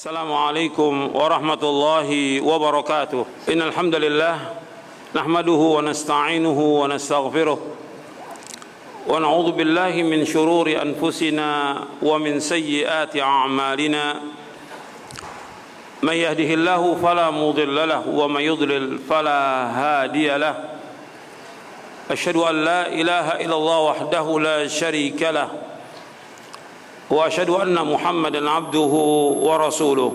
السلام عليكم ورحمة الله وبركاته إن الحمد لله نحمده ونستعينه ونستغفره ونعوذ بالله من شرور أنفسنا ومن سيئات أعمالنا من يهده الله فلا مضل له ومن يضلل فلا هادي له أشهد أن لا إله إلا الله وحده لا شريك له وأشهد أن محمدا عبده ورسوله.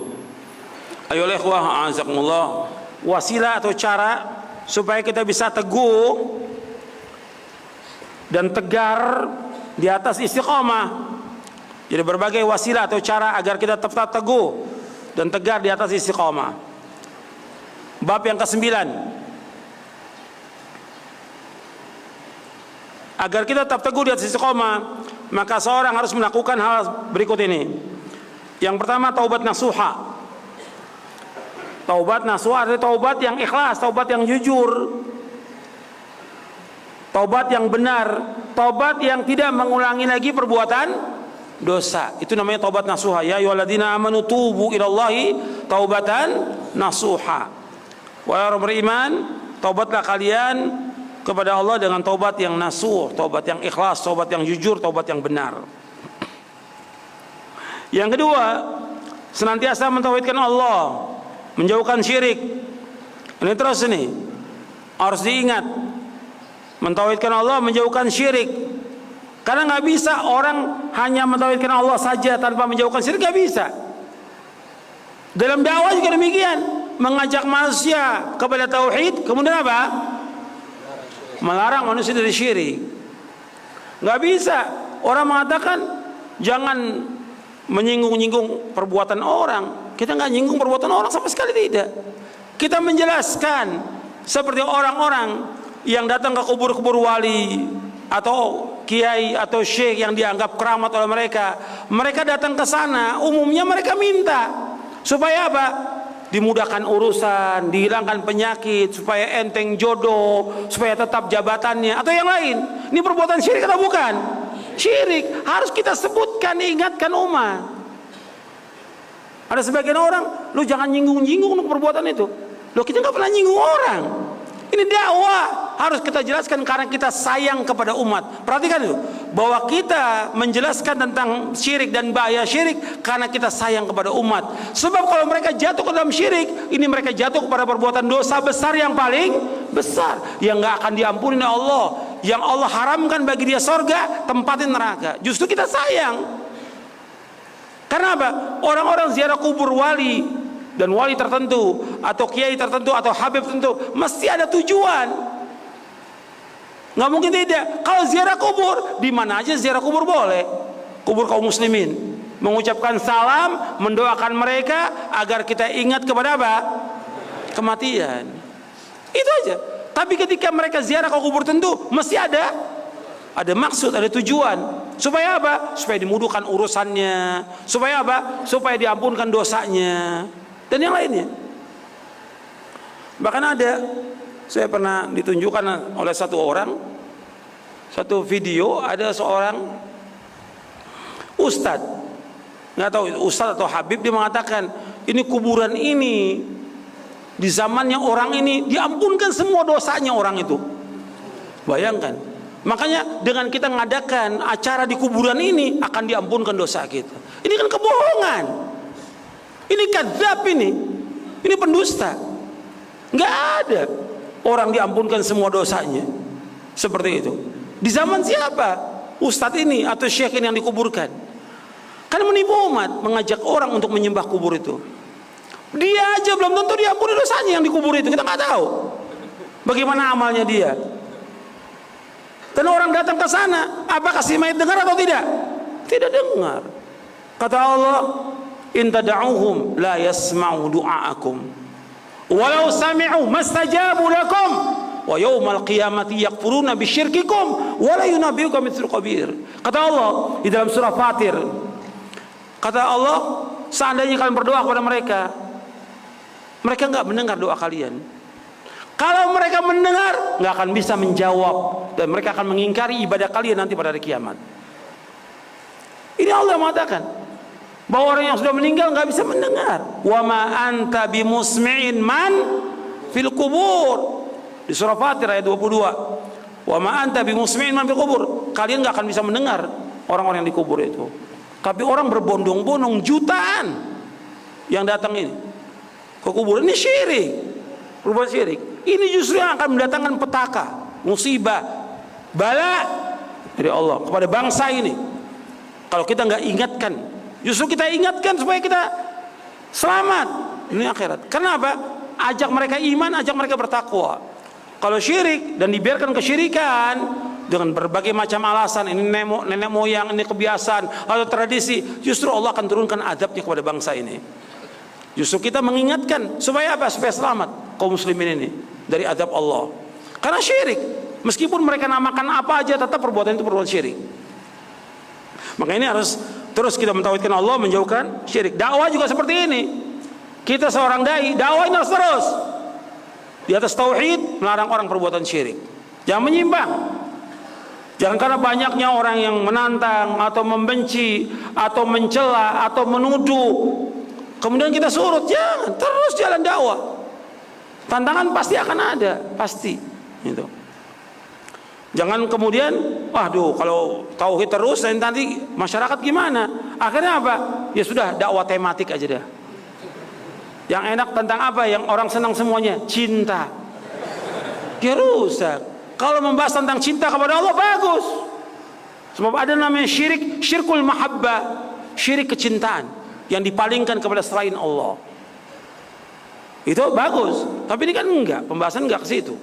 Ayolah ikhwah, azakumullah, wasilah atau cara supaya kita bisa teguh dan tegar di atas istiqamah. Jadi berbagai wasilah atau cara agar kita tetap teguh dan tegar di atas istiqamah. Bab yang ke-9. Agar kita tetap teguh di atas istiqamah, maka seorang harus melakukan hal berikut ini. Yang pertama, taubat nasuha. Taubat nasuha adalah taubat yang ikhlas, taubat yang jujur, taubat yang benar, taubat yang tidak mengulangi lagi perbuatan dosa. Itu namanya taubat nasuha. Ya ayyuhalladzina amanu tubu ilallahi taubatan nasuha. Wahai orang beriman, taubatlah kalian kepada Allah dengan taubat yang nasuh, taubat yang ikhlas, taubat yang jujur, taubat yang benar. Yang kedua, senantiasa mentauhidkan Allah, menjauhkan syirik. Ini terus ini harus diingat, mentauhidkan Allah, menjauhkan syirik. Karena nggak bisa orang hanya mentauhidkan Allah saja tanpa menjauhkan syirik, nggak bisa. Dalam dakwah juga demikian, mengajak manusia kepada tauhid, kemudian apa? Melarang manusia dari syirik. Nggak bisa orang mengatakan jangan menyinggung-nyinggung perbuatan orang. Kita nggak nyinggung perbuatan orang sama sekali, tidak. Kita menjelaskan seperti orang-orang yang datang ke kubur-kubur wali atau kiai atau syekh yang dianggap keramat oleh mereka. Mereka datang ke sana, umumnya mereka minta supaya apa? Dimudahkan urusan, dihilangkan penyakit, supaya enteng jodoh, supaya tetap jabatannya, atau yang lain. Ini perbuatan syirik atau bukan? Syirik. Harus kita sebutkan, ingatkan umat. Ada sebagian orang, lu jangan nyinggung-nyinggung perbuatan itu. Loh, kita nggak pernah nyinggung orang. Ini dakwah, harus kita jelaskan karena kita sayang kepada umat. Perhatikan itu, bahwa kita menjelaskan tentang syirik dan bahaya syirik karena kita sayang kepada umat. Sebab kalau mereka jatuh ke dalam syirik, ini mereka jatuh kepada perbuatan dosa besar yang paling besar, yang nggak akan diampuni oleh Allah, yang Allah haramkan bagi dia sorga, tempatin neraka. Justru kita sayang. Karena apa? Orang-orang ziarah kubur wali dan wali tertentu atau kiai tertentu atau habib tertentu mesti ada tujuan. Nggak mungkin tidak. Kalau ziarah kubur, di mana aja ziarah kubur boleh. Kubur kaum muslimin, mengucapkan salam, mendoakan mereka agar kita ingat kepada apa? Kematian. Itu aja. Tapi ketika mereka ziarah ke kubur tentu mesti ada maksud, ada tujuan. Supaya apa? Supaya dimudahkan urusannya. Supaya apa? Supaya diampunkan dosanya dan yang lainnya. Bahkan ada, saya pernah ditunjukkan oleh satu orang, satu video, ada seorang ustadz, nggak tahu ustadz atau habib, dia mengatakan ini kuburan ini di zamannya orang ini diampunkan semua dosanya orang itu. Bayangkan. Makanya dengan kita mengadakan acara di kuburan ini akan diampunkan dosa kita. Ini kan kebohongan. Ini kadzab ini pendusta. Nggak ada orang diampunkan semua dosanya seperti itu. Di zaman siapa ustadz ini atau syekh ini yang dikuburkan? Kan menipu umat, mengajak orang untuk menyembah kubur itu. Dia aja belum tentu diampuni dosanya yang dikubur itu. Kita nggak tahu bagaimana amalnya dia. Dan orang datang ke sana, apakah si mayit dengar atau tidak? Tidak dengar. Kata Allah, in tad'uuhum la yasma'u du'aakum walau sami'u mastajabu lakum wa yaumal qiyamati yakfuruna bisyirkikum wa la yunabbi'uka mithlu khabir. Kata Allah di dalam surah Fatir, kata Allah, seandainya kalian berdoa kepada mereka, mereka enggak mendengar doa kalian. Kalau mereka mendengar, nggak akan bisa menjawab, dan mereka akan mengingkari ibadah kalian nanti pada hari kiamat. Ini Allah mengatakan. bahwa orang yang sudah meninggal nggak bisa mendengar. Wa ma anta bimusmi'in man fil kubur. Di surah Fatir ayat 22. Wa ma anta bimusmi'in man fil kubur. Kalian nggak akan bisa mendengar orang-orang yang di kubur itu. Tapi orang berbondong-bondong jutaan yang datang ini ke kuburan, ini syirik, perbuatan syirik. Ini justru yang akan mendatangkan petaka, musibah, bala dari Allah kepada bangsa ini. Kalau kita nggak ingatkan, justru kita ingatkan supaya kita selamat dunia akhirat. Kenapa? Ajak mereka iman, ajak mereka bertakwa. Kalau syirik dan dibiarkan kesyirikan dengan berbagai macam alasan, ini nenek moyang, ini kebiasaan atau tradisi, justru Allah akan turunkan azabnya kepada bangsa ini. Justru kita mengingatkan supaya apa? Supaya selamat kaum muslimin ini dari azab Allah. Karena syirik, meskipun mereka namakan apa aja, tetap perbuatan itu perbuatan syirik. Maka ini harus terus kita mentauhidkan Allah, menjauhkan syirik. Dakwah juga seperti ini. Kita seorang dai, dakwah ini harus terus di atas tauhid, melarang orang perbuatan syirik. Jangan menyimpang. Jangan karena banyaknya orang yang menantang atau membenci atau mencela atau menuduh, kemudian kita surut. Jangan, terus jalan dakwah. Tantangan pasti akan ada, pasti. Gitu. Jangan kemudian, waduh, kalau tauhid terus nanti masyarakat gimana? Akhirnya apa? Ya sudah, dakwah tematik aja dah. Yang enak tentang apa? Yang orang senang semuanya, cinta. Ya rusak. Kalau membahas tentang cinta kepada Allah, bagus. Sebab ada namanya syirik, syirkul mahabbah, syirik kecintaan yang dipalingkan kepada selain Allah. Itu bagus. Tapi ini kan enggak, pembahasan enggak ke situ.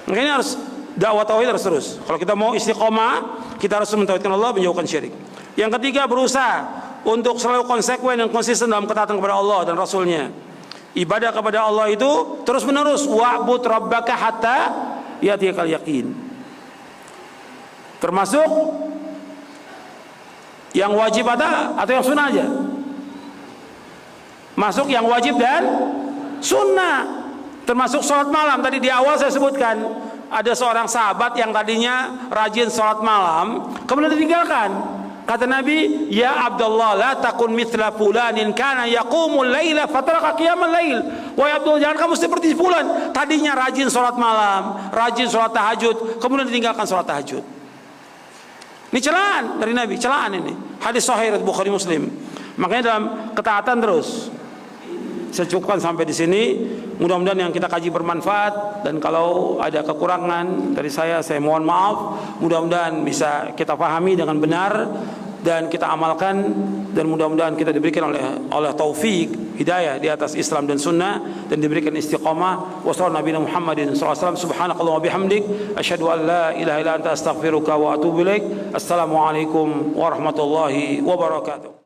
Makanya harus dakwah tauhid harus terus. Kalau kita mau istiqomah, kita harus mentauhidkan Allah, menjauhkan syirik. Yang ketiga, berusaha untuk selalu konsekuen dan konsisten dalam ketaatan kepada Allah dan Rasulnya. Ibadah kepada Allah itu terus menerus. Wa'bud rabbaka hatta ya'tiyakal yaqin. Termasuk yang wajib atau yang sunnah aja. Masuk yang wajib dan sunnah. Termasuk sholat malam. Tadi di awal saya sebutkan, ada seorang sahabat yang tadinya rajin sholat malam, kemudian ditinggalkan. Kata Nabi, ya Abdullah, la takun mithla fulanin kana yaqumul laila fataraka qiyamal lail. Wahai Abdullah, jangan kamu seperti fulan, tadinya rajin sholat malam, rajin sholat tahajud, kemudian ditinggalkan sholat tahajud. Ini celaan dari Nabi, celaan ini. Hadis sahih riwayat Bukhari Muslim. Makanya dalam ketaatan terus. Saya cukupkan sampai di sini. Mudah-mudahan yang kita kaji bermanfaat, dan kalau ada kekurangan dari saya mohon maaf. Mudah-mudahan bisa kita pahami dengan benar dan kita amalkan, dan mudah-mudahan kita diberikan oleh taufik hidayah di atas Islam dan sunnah, dan diberikan istiqamah. Wassallallahu Nabi Muhammadin SAW. Subhanakallah wa bihamdik, asyhadu an la ilaha illa anta astaghfiruka wa atubu ilaik. Assalamualaikum warahmatullahi wabarakatuh.